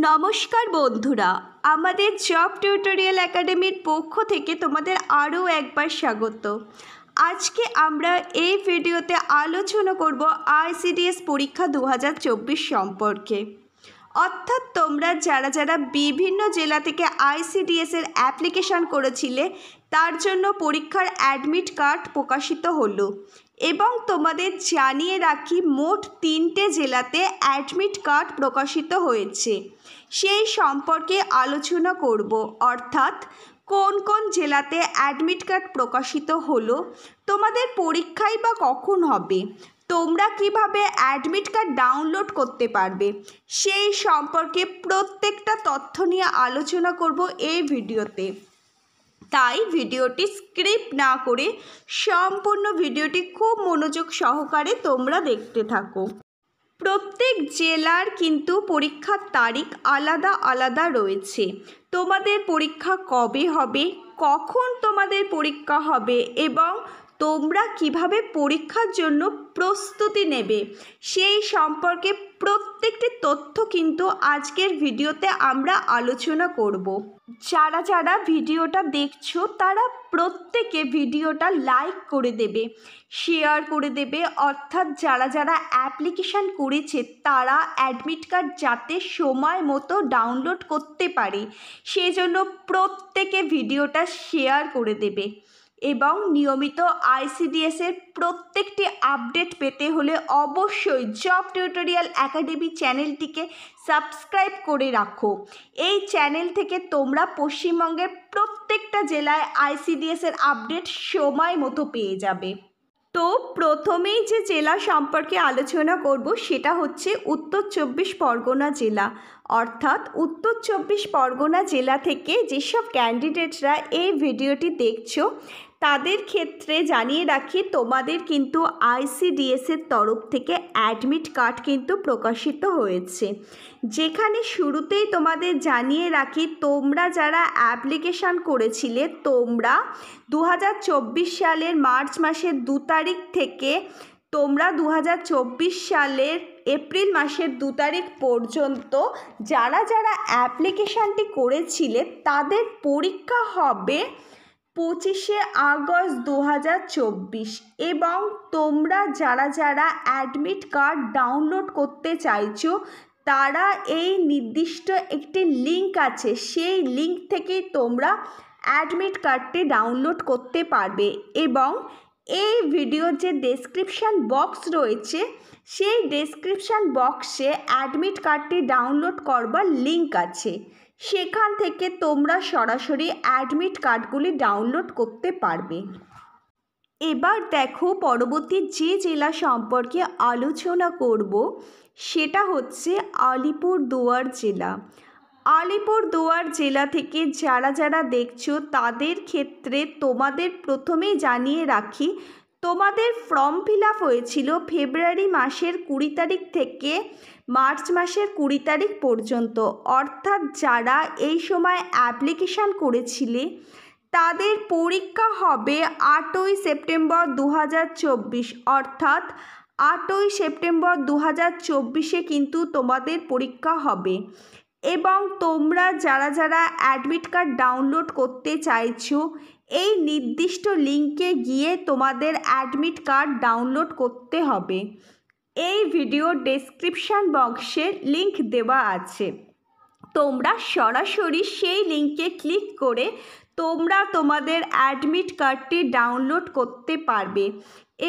নমস্কার বন্ধুরা, আমাদের জব টিউটোরিয়াল একাডেমির পক্ষ থেকে তোমাদের আরও একবার স্বাগত। আজকে আমরা এই ভিডিওতে আলোচনা করব আইসিডিএস পরীক্ষা 2024 সম্পর্কে। অর্থাৎ তোমরা যারা বিভিন্ন জেলা থেকে আইসিডিএসের অ্যাপ্লিকেশান করেছিলে তার জন্য পরীক্ষার অ্যাডমিট কার্ড প্রকাশিত হলো এবং তোমাদের জানিয়ে রাখি মোট 3টে জেলাতে অ্যাডমিট কার্ড প্রকাশিত হয়েছে, সেই সম্পর্কে আলোচনা করব। অর্থাৎ কোন কোন জেলাতে অ্যাডমিট কার্ড প্রকাশিত হলো, তোমাদের পরীক্ষাই বা কখন হবে, তোমরা কিভাবে অ্যাডমিট কার্ড ডাউনলোড করতে পারবে, সেই সম্পর্কে প্রত্যেকটা তথ্য নিয়ে আলোচনা করব এই ভিডিওতে। তাই ভিডিওটি স্ক্রিপ্ট না করে সম্পূর্ণ ভিডিওটি খুব মনোযোগ সহকারে তোমরা দেখতে থাকো। প্রত্যেক জেলার কিন্তু পরীক্ষার তারিখ আলাদা আলাদা রয়েছে। তোমাদের পরীক্ষা কবে হবে, কখন তোমাদের পরীক্ষা হবে এবং তোমরা কিভাবে পরীক্ষার জন্য প্রস্তুতি নেবে, সেই সম্পর্কে প্রত্যেকটি তথ্য কিন্তু আজকের ভিডিওতে আমরা আলোচনা করব। যারা ভিডিওটা দেখছো তারা প্রত্যেকে ভিডিওটা লাইক করে দেবে, শেয়ার করে দেবে। অর্থাৎ যারা অ্যাপ্লিকেশান করেছে তারা অ্যাডমিট কার্ড যাতে সময় মতো ডাউনলোড করতে পারে সেই জন্য প্রত্যেকে ভিডিওটা শেয়ার করে দেবে। এবং নিয়মিত আইসিডিএসের প্রত্যেকটি আপডেট পেতে হলে অবশ্যই জব টিউটোরিয়াল একাডেমি চ্যানেলটিকে সাবস্ক্রাইব করে রাখো। এই চ্যানেল থেকে তোমরা পশ্চিমবঙ্গের প্রত্যেকটা জেলায় আইসিডিএসের আপডেট সময় মতো পেয়ে যাবে। তো প্রথমেই যে জেলা সম্পর্কে আলোচনা করব সেটা হচ্ছে উত্তর 24 পরগনা জেলা। অর্থাৎ উত্তর 24 পরগনা জেলা থেকে যেসব ক্যান্ডিডেটরা এই ভিডিওটি দেখছো তাদের ক্ষেত্রে জানিয়ে রাখি, তোমাদের কিন্তু আইসিডিএসের তরফ থেকে অ্যাডমিট কার্ড কিন্তু প্রকাশিত হয়েছে। যেখানে শুরুতেই তোমাদের জানিয়ে রাখি, তোমরা যারা অ্যাপ্লিকেশান করেছিলে তোমরা 2024 সালের মার্চ মাসের 2 তারিখ থেকে তোমরা 2024 সালের এপ্রিল মাসের 2 তারিখ পর্যন্ত যারা অ্যাপ্লিকেশানটি করেছিলে তাদের পরীক্ষা হবে 25শে আগস্ট 2024। এবং তোমরা যারা অ্যাডমিট কার্ড ডাউনলোড করতে চাইছো তারা এই নির্দিষ্ট একটি লিঙ্ক আছে, সেই লিঙ্ক থেকেই তোমরা অ্যাডমিট কার্ডটি ডাউনলোড করতে পারবে। এবং এই ভিডিওর যে ডেসক্রিপশান বক্স রয়েছে সেই ডেসক্রিপশান বক্সে অ্যাডমিট কার্ডটি ডাউনলোড করবার লিঙ্ক আছে, সেখান থেকে তোমরা সরাসরি অ্যাডমিট কার্ডগুলি ডাউনলোড করতে পারবে। এবার দেখো পরবর্তী যে জেলা সম্পর্কে আলোচনা করব সেটা হচ্ছে আলিপুরদুয়ার জেলা। আলিপুরদুয়ার জেলা থেকে যারা দেখছো তাদের ক্ষেত্রে তোমাদের প্রথমেই জানিয়ে রাখি, তোমাদের ফর্ম ফিল আপ হয়েছিল ফেব্রুয়ারি মাসের 20 তারিখ থেকে মার্চ মাসের 20 তারিখ পর্যন্ত। অর্থাৎ যারা এই সময় অ্যাপ্লিকেশান করেছিলে তাদের পরীক্ষা হবে 8ই সেপ্টেম্বর 2024। অর্থাৎ 8ই সেপ্টেম্বর 2024 কিন্তু তোমাদের পরীক্ষা হবে। এবং তোমরা যারা অ্যাডমিট কার্ড ডাউনলোড করতে চাইছো এই নির্দিষ্ট লিঙ্কে গিয়ে তোমাদের অ্যাডমিট কার্ড ডাউনলোড করতে হবে। এই ভিডিওর ডেসক্রিপশান বক্সে লিঙ্ক দেওয়া আছে, তোমরা সরাসরি সেই লিঙ্কে ক্লিক করে তোমরা তোমাদের অ্যাডমিট কার্ডটি ডাউনলোড করতে পারবে।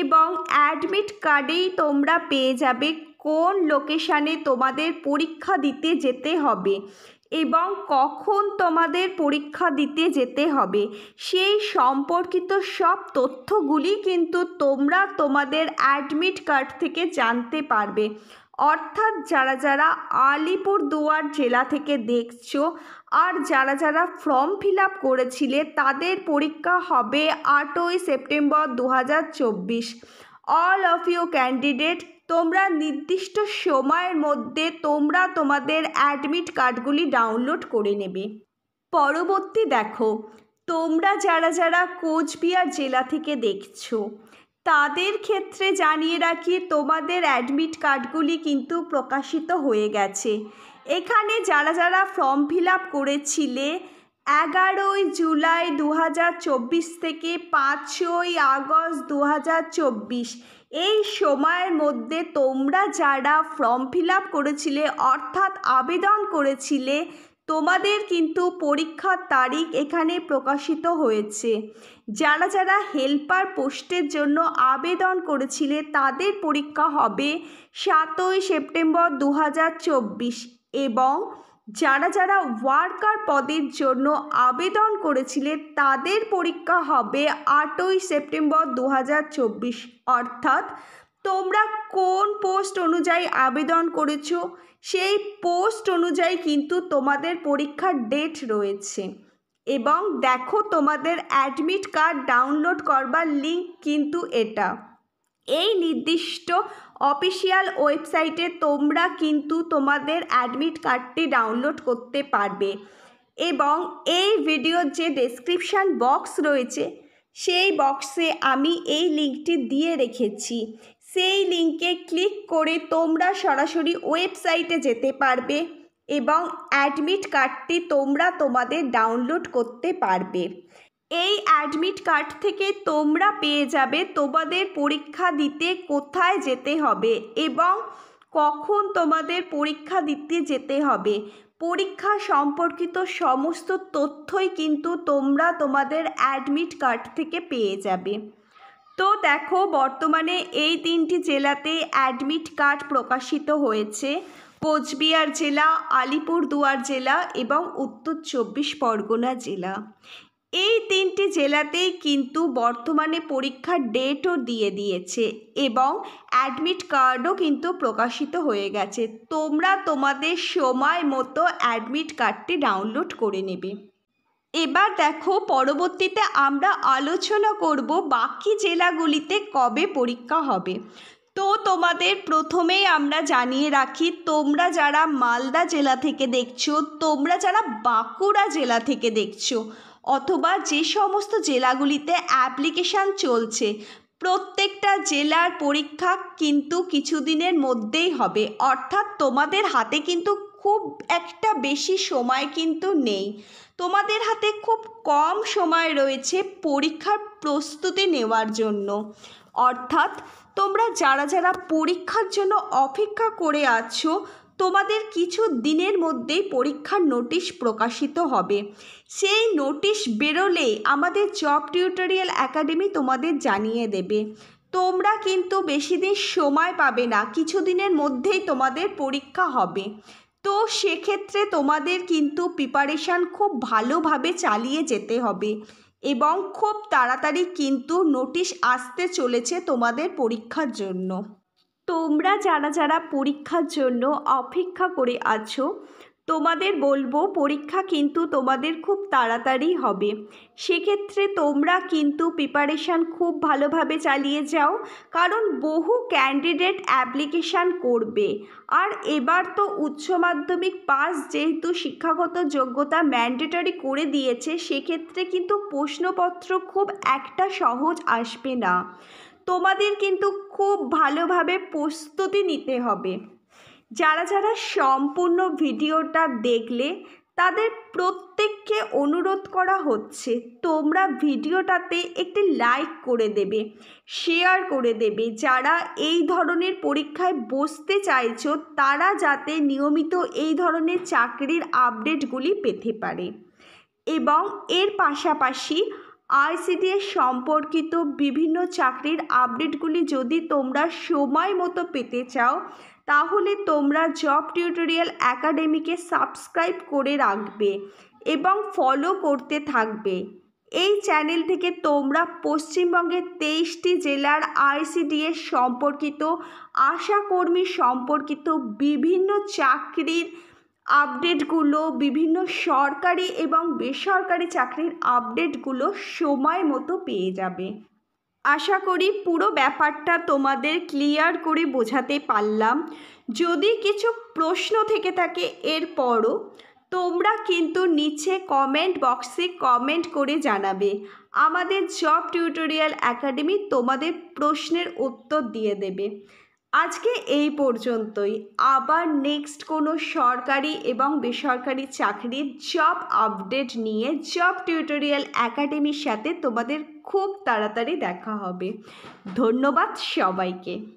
এবং অ্যাডমিট কার্ডেই তোমরা পেয়ে যাবে কোন লোকেশানে তোমাদের পরীক্ষা দিতে যেতে হবে এবং কখন তোমাদের পরীক্ষা দিতে যেতে হবে, সেই সম্পর্কিত সব তথ্যগুলি কিন্তু তোমরা তোমাদের অ্যাডমিট কার্ড থেকে জানতে পারবে। অর্থাৎ যারা আলিপুরদুয়ার জেলা থেকে দেখছো আর যারা ফর্ম ফিল আপ করেছিলে তাদের পরীক্ষা হবে 8ই September 2024। All of you candidate, তোমরা নির্দিষ্ট সময়ের মধ্যে তোমরা তোমাদের অ্যাডমিট কার্ডগুলি ডাউনলোড করে নেবে। পরবর্তী দেখো, তোমরা যারা কোচবিহার জেলা থেকে দেখছো তাদের ক্ষেত্রে জানিয়ে রাখি, তোমাদের অ্যাডমিট কার্ডগুলি কিন্তু প্রকাশিত হয়ে গেছে এখানে যারা যারা ফর্ম ফিল আপ করেছিলে 11ই জুলাই 2024 থেকে 5ই আগস্ট 2024 এই সময়ের মধ্যে তোমরা যারা ফর্ম ফিল আপ করেছিলে অর্থাৎ আবেদন করেছিলে তোমাদের কিন্তু পরীক্ষার তারিখ এখানে প্রকাশিত হয়েছে। যারা যারা হেল্পার পোস্টের জন্য আবেদন করেছিলে তাদের পরীক্ষা হবে 7ই সেপ্টেম্বর 2024 এবং যারা যারা ওয়ার্কার পদের জন্য আবেদন করেছিলে তাদের পরীক্ষা হবে 8ই সেপ্টেম্বর 2024। অর্থাৎ তোমরা কোন পোস্ট অনুযায়ী আবেদন করেছো সেই পোস্ট অনুযায়ী কিন্তু তোমাদের পরীক্ষার ডেট রয়েছে। এবং দেখো তোমাদের অ্যাডমিট কার্ড ডাউনলোড করবার লিঙ্ক কিন্তু এটা। এই নির্দিষ্ট অফিসিয়াল ওয়েবসাইটে তোমরা কিন্তু তোমাদের অ্যাডমিট কার্ডটি ডাউনলোড করতে পারবে এবং এই ভিডিওর যে ডেসক্রিপশান বক্স রয়েছে সেই বক্সে আমি এই লিঙ্কটি দিয়ে রেখেছি। সেই লিঙ্কে ক্লিক করে তোমরা সরাসরি ওয়েবসাইটে যেতে পারবে এবং অ্যাডমিট কার্ডটি তোমরা তোমাদের ডাউনলোড করতে পারবে। এই অ্যাডমিট কার্ড থেকে তোমরা পেয়ে যাবে তোমাদের পরীক্ষা দিতে কোথায় যেতে হবে এবং কখন তোমাদের পরীক্ষা দিতে যেতে হবে। পরীক্ষা সম্পর্কিত সমস্ত তথ্যই কিন্তু তোমরা তোমাদের অ্যাডমিট কার্ড থেকে পেয়ে যাবে। তো দেখো বর্তমানে এই 3টি জেলাতে অ্যাডমিট কার্ড প্রকাশিত হয়েছে, কোচবিহার জেলা, আলিপুরদুয়ার জেলা এবং উত্তর 24 পরগনা জেলা। এই 3টি জেলাতেই কিন্তু বর্তমানে পরীক্ষার ডেটও দিয়ে দিয়েছে এবং অ্যাডমিট কার্ডও কিন্তু প্রকাশিত হয়ে গেছে। তোমরা তোমাদের সময় মতো অ্যাডমিট কার্ডটি ডাউনলোড করে নেবে। এবার দেখো পরবর্তীতে আমরা আলোচনা করব বাকি জেলাগুলিতে কবে পরীক্ষা হবে। তো তোমাদের প্রথমেই আমরা জানিয়ে রাখি, তোমরা যারা মালদা জেলা থেকে দেখছো, তোমরা যারা বাঁকুড়া জেলা থেকে দেখছো অথবা যে সমস্ত জেলাগুলিতে অ্যাপ্লিকেশান চলছে প্রত্যেকটা জেলার পরীক্ষা কিন্তু কিছুদিনের মধ্যেই হবে। অর্থাৎ তোমাদের হাতে কিন্তু খুব একটা বেশি সময় কিন্তু নেই, তোমাদের হাতে খুব কম সময় রয়েছে পরীক্ষার প্রস্তুতি নেওয়ার জন্য। অর্থাৎ তোমরা যারা যারা পরীক্ষার জন্য অপেক্ষা করে আছো তোমাদের কিছু দিনের মধ্যেই পরীক্ষার নোটিশ প্রকাশিত হবে। সেই নোটিশ বেরোলে আমাদের জব টিউটোরিয়াল একাডেমি তোমাদের জানিয়ে দেবে। তোমরা কিন্তু বেশি দিন সময় পাবে না, কিছুদিনের মধ্যেই তোমাদের পরীক্ষা হবে। তো সেক্ষেত্রে তোমাদের কিন্তু প্রিপারেশান খুব ভালোভাবে চালিয়ে যেতে হবে এবং খুব তাড়াতাড়ি কিন্তু নোটিশ আসতে চলেছে তোমাদের পরীক্ষার জন্য। তোমরা যারা যারা পরীক্ষার জন্য অপেক্ষা করে আছো তোমাদের বলবো পরীক্ষা কিন্তু তোমাদের খুব তাড়াতাড়ি হবে। সেক্ষেত্রে তোমরা কিন্তু প্রিপারেশান খুব ভালোভাবে চালিয়ে যাও, কারণ বহু ক্যান্ডিডেট অ্যাপ্লিকেশান করবে। আর এবার তো উচ্চ মাধ্যমিক পাস যেহেতু শিক্ষাগত যোগ্যতা ম্যান্ডেটরি করে দিয়েছে, সেক্ষেত্রে কিন্তু প্রশ্নপত্র খুব একটা সহজ আসবে না। তোমাদের কিন্তু খুব ভালোভাবে প্রস্তুতি নিতে হবে। যারা যারা সম্পূর্ণ ভিডিওটা দেখলে তাদের প্রত্যেককে অনুরোধ করা হচ্ছে তোমরা ভিডিওটাতে একটি লাইক করে দেবে, শেয়ার করে দেবে। যারা এই ধরনের পরীক্ষায় বসতে চাইছো তারা যাতে নিয়মিত এই ধরনের চাকরির আপডেটগুলি পেতে পারে। এবং এর পাশাপাশি আইসিডিএস সম্পর্কিত বিভিন্ন চাকরির আপডেটগুলি যদি তোমরা সময় মতো পেতে চাও তাহলে তোমরা জব টিউটোরিয়াল একাডেমিকে সাবস্ক্রাইব করে রাখবে এবং ফলো করতে থাকবে। এই চ্যানেল থেকে তোমরা পশ্চিমবঙ্গের 23টি জেলার আইসিডিএস সম্পর্কিত, আশাকর্মী সম্পর্কিত বিভিন্ন চাকরির আপডেটগুলো, বিভিন্ন সরকারি এবং বেসরকারি চাকরির আপডেটগুলো সময় মতো পেয়ে যাবে। আশা করি পুরো ব্যাপারটা তোমাদের ক্লিয়ার করে বোঝাতে পারলাম। যদি কিছু প্রশ্ন থেকে থাকে এরপরও তোমরা কিন্তু নিচে কমেন্ট বক্সে কমেন্ট করে জানাবে। আমাদের জব টিউটোরিয়াল একাডেমি তোমাদের প্রশ্নের উত্তর দিয়ে দেবে। আজকে এই পর্যন্তই। আবার নেক্সট কোনো সরকারি এবং বেসরকারি চাকরির জব আপডেট নিয়ে জব টিউটোরিয়াল একাডেমির সাথে তোমাদের খুব তাড়াতাড়ি দেখা হবে। ধন্যবাদ সবাইকে।